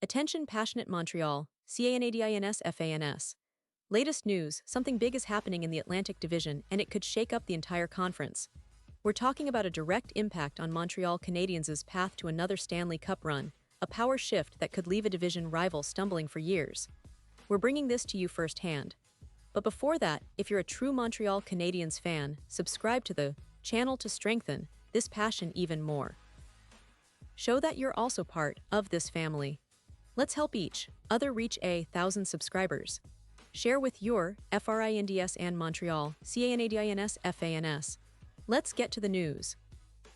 Attention passionate Montreal, Canadiens fans. Latest news, something big is happening in the Atlantic Division and it could shake up the entire conference. We're talking about a direct impact on Montreal Canadiens' path to another Stanley Cup run, a power shift that could leave a division rival stumbling for years. We're bringing this to you firsthand. But before that, if you're a true Montreal Canadiens fan, subscribe to the channel to strengthen this passion even more. Show that you're also part of this family. Let's help each other reach 1,000 subscribers. Share with your FRINDS and Montreal Canadiens fans. Let's get to the news.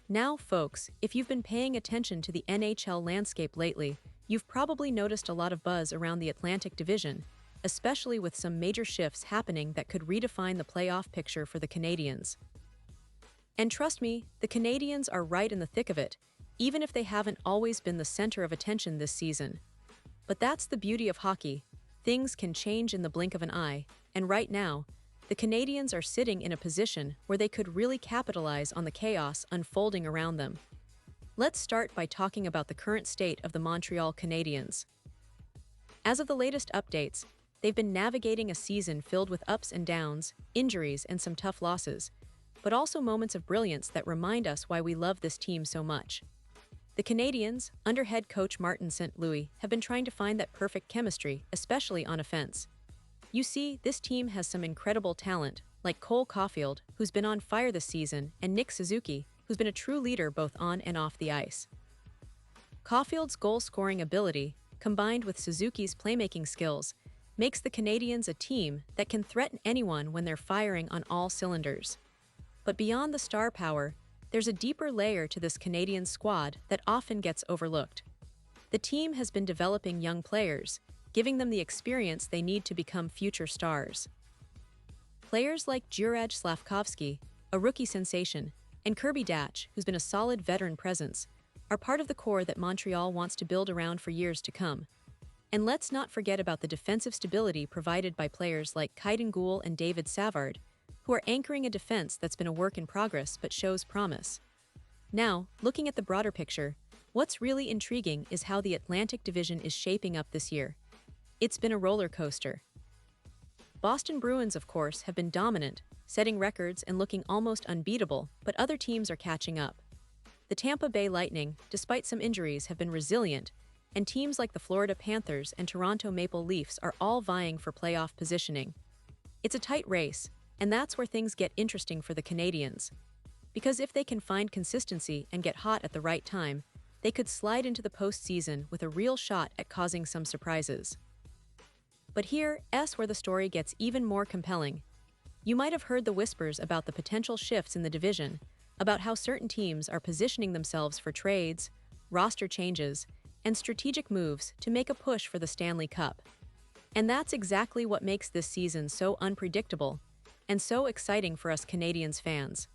Now, folks, if you've been paying attention to the NHL landscape lately, you've probably noticed a lot of buzz around the Atlantic Division, especially with some major shifts happening that could redefine the playoff picture for the Canadiens. And trust me, the Canadiens are right in the thick of it, even if they haven't always been the center of attention this season. But that's the beauty of hockey. Things can change in the blink of an eye, and right now, the Canadiens are sitting in a position where they could really capitalize on the chaos unfolding around them. Let's start by talking about the current state of the Montreal Canadiens. As of the latest updates, they've been navigating a season filled with ups and downs, injuries, and some tough losses, but also moments of brilliance that remind us why we love this team so much. The Canadiens, under head coach Martin St. Louis, have been trying to find that perfect chemistry, especially on offense. You see, this team has some incredible talent, like Cole Caulfield, who's been on fire this season, and Nick Suzuki, who's been a true leader both on and off the ice. Caulfield's goal-scoring ability, combined with Suzuki's playmaking skills, makes the Canadiens a team that can threaten anyone when they're firing on all cylinders. But beyond the star power, there's a deeper layer to this Canadian squad that often gets overlooked. The team has been developing young players, giving them the experience they need to become future stars. Players like Giguere Slavkovsky, a rookie sensation, and Kirby Dach, who's been a solid veteran presence, are part of the core that Montreal wants to build around for years to come. And let's not forget about the defensive stability provided by players like Kaiden Guhle and David Savard, who are anchoring a defense that's been a work in progress but shows promise. Now, looking at the broader picture, what's really intriguing is how the Atlantic Division is shaping up this year. It's been a roller coaster. Boston Bruins, of course, have been dominant, setting records and looking almost unbeatable, but other teams are catching up. The Tampa Bay Lightning, despite some injuries, have been resilient, and teams like the Florida Panthers and Toronto Maple Leafs are all vying for playoff positioning. It's a tight race, and that's where things get interesting for the Canadiens. Because if they can find consistency and get hot at the right time, they could slide into the postseason with a real shot at causing some surprises. But here's where the story gets even more compelling. You might have heard the whispers about the potential shifts in the division, about how certain teams are positioning themselves for trades, roster changes, and strategic moves to make a push for the Stanley Cup. And that's exactly what makes this season so unpredictable and so exciting for us Canadiens fans.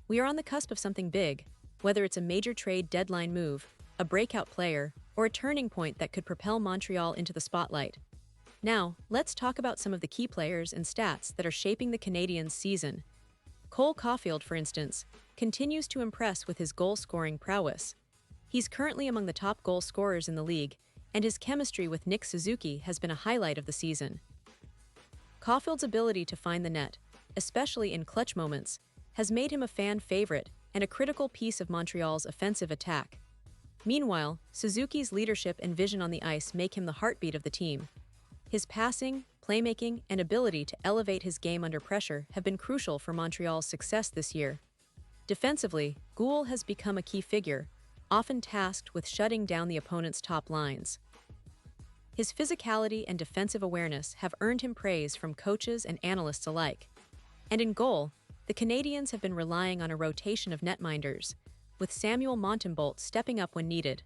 We are on the cusp of something big, whether it's a major trade deadline move, a breakout player, or a turning point that could propel Montreal into the spotlight. Now, let's talk about some of the key players and stats that are shaping the Canadiens' season. Cole Caulfield, for instance, continues to impress with his goal-scoring prowess. He's currently among the top goal scorers in the league, and his chemistry with Nick Suzuki has been a highlight of the season. Caulfield's ability to find the net, especially in clutch moments, has made him a fan favorite and a critical piece of Montreal's offensive attack. Meanwhile, Suzuki's leadership and vision on the ice make him the heartbeat of the team. His passing, playmaking, and ability to elevate his game under pressure have been crucial for Montreal's success this year. Defensively, Guhle has become a key figure, often tasked with shutting down the opponent's top lines. His physicality and defensive awareness have earned him praise from coaches and analysts alike. And in goal, the Canadiens have been relying on a rotation of netminders, with Samuel Montembeault stepping up when needed.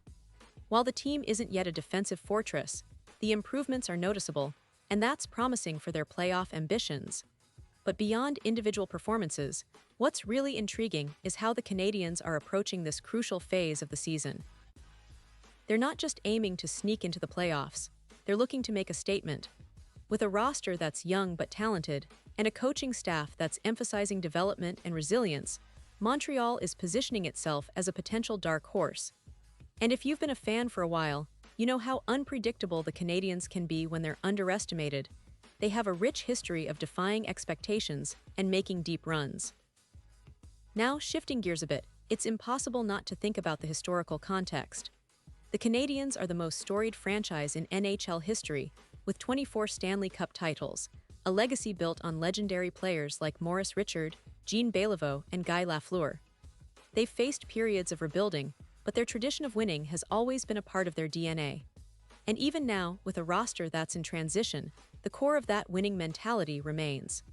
While the team isn't yet a defensive fortress, the improvements are noticeable, and that's promising for their playoff ambitions. But beyond individual performances, what's really intriguing is how the Canadiens are approaching this crucial phase of the season. They're not just aiming to sneak into the playoffs, they're looking to make a statement. With a roster that's young but talented, and a coaching staff that's emphasizing development and resilience, Montreal is positioning itself as a potential dark horse. And if you've been a fan for a while, You know how unpredictable the Canadiens can be when they're underestimated. They have a rich history of defying expectations and making deep runs. Now, shifting gears a bit, it's impossible not to think about the historical context. The Canadiens are the most storied franchise in NHL history, with 24 Stanley Cup titles, a legacy built on legendary players like Maurice Richard, Jean Béliveau, and Guy Lafleur. They've faced periods of rebuilding, but their tradition of winning has always been a part of their DNA. And even now, with a roster that's in transition, the core of that winning mentality remains.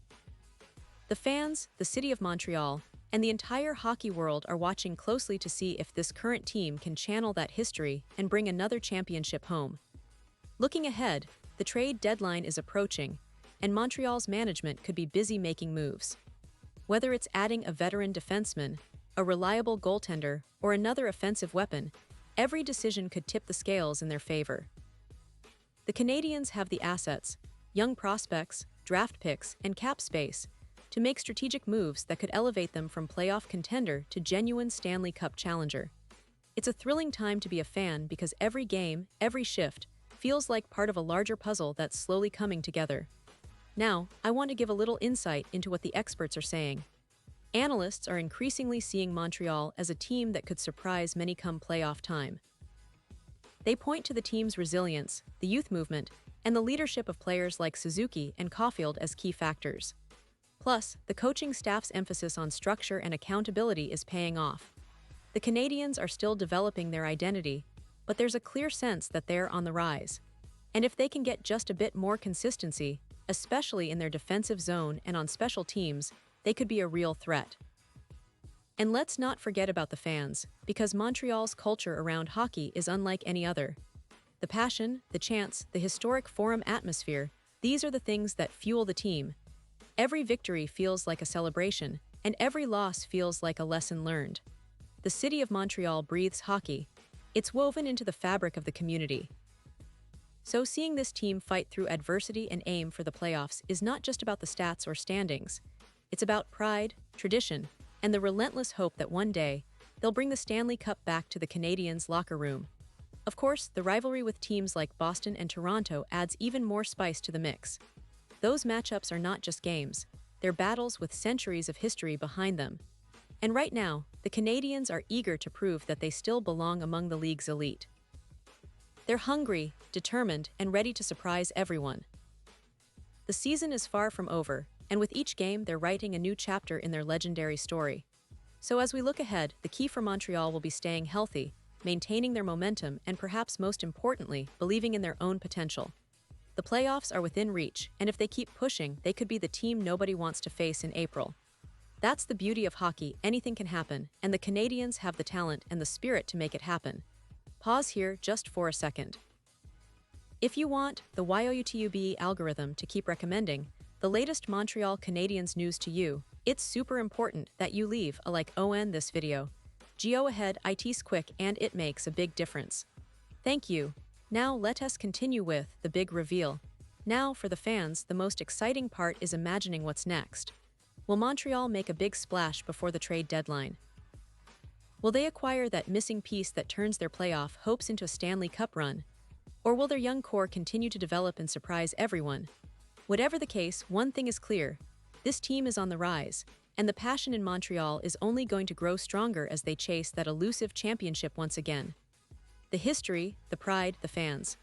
The fans, the city of Montreal, and the entire hockey world are watching closely to see if this current team can channel that history and bring another championship home. Looking ahead, the trade deadline is approaching, and Montreal's management could be busy making moves. Whether it's adding a veteran defenseman, a reliable goaltender, or another offensive weapon, every decision could tip the scales in their favor. The Canadiens have the assets, young prospects, draft picks, and cap space to make strategic moves that could elevate them from playoff contender to genuine Stanley Cup challenger. It's a thrilling time to be a fan because every game, every shift, feels like part of a larger puzzle that's slowly coming together. Now, I want to give a little insight into what the experts are saying. Analysts are increasingly seeing Montreal as a team that could surprise many come playoff time. They point to the team's resilience, the youth movement, and the leadership of players like Suzuki and Caulfield as key factors. Plus, the coaching staff's emphasis on structure and accountability is paying off. The Canadiens are still developing their identity, but there's a clear sense that they're on the rise. And if they can get just a bit more consistency, especially in their defensive zone and on special teams, they could be a real threat. And let's not forget about the fans, because Montreal's culture around hockey is unlike any other. The passion, the chants, the historic forum atmosphere, these are the things that fuel the team. Every victory feels like a celebration, and every loss feels like a lesson learned. The city of Montreal breathes hockey. It's woven into the fabric of the community. So seeing this team fight through adversity and aim for the playoffs is not just about the stats or standings. It's about pride, tradition, and the relentless hope that one day, they'll bring the Stanley Cup back to the Canadiens' locker room. Of course, the rivalry with teams like Boston and Toronto adds even more spice to the mix. Those matchups are not just games, they're battles with centuries of history behind them. And right now, the Canadiens are eager to prove that they still belong among the league's elite. They're hungry, determined, and ready to surprise everyone. The season is far from over, and with each game, they're writing a new chapter in their legendary story. So as we look ahead, the key for Montreal will be staying healthy, maintaining their momentum, and perhaps most importantly, believing in their own potential. The playoffs are within reach, and if they keep pushing, they could be the team nobody wants to face in April. That's the beauty of hockey, anything can happen, and the Canadiens have the talent and the spirit to make it happen. Pause here just for a second. If you want the YouTube algorithm to keep recommending the latest Montreal Canadiens news to you, it's super important that you leave a like on this video. Go ahead, it's quick and it makes a big difference. Thank you. Now let us continue with the big reveal. Now for the fans, the most exciting part is imagining what's next. Will Montreal make a big splash before the trade deadline? Will they acquire that missing piece that turns their playoff hopes into a Stanley Cup run? Or will their young core continue to develop and surprise everyone? Whatever the case, one thing is clear. This team is on the rise, and the passion in Montreal is only going to grow stronger as they chase that elusive championship once again. The history, the pride, the fans.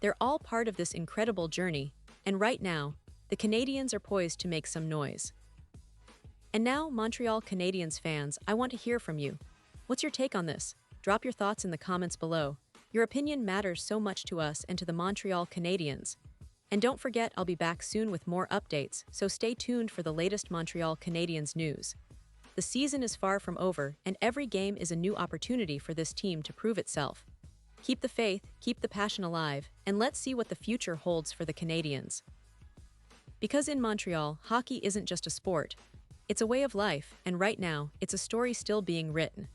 They're all part of this incredible journey, and right now, the Canadiens are poised to make some noise. And now, Montreal Canadiens fans, I want to hear from you. What's your take on this? Drop your thoughts in the comments below. Your opinion matters so much to us and to the Montreal Canadiens. And don't forget, I'll be back soon with more updates, so stay tuned for the latest Montreal Canadiens news. The season is far from over, and every game is a new opportunity for this team to prove itself. Keep the faith, keep the passion alive, and let's see what the future holds for the Canadiens. Because in Montreal, hockey isn't just a sport. It's a way of life, and right now, it's a story still being written.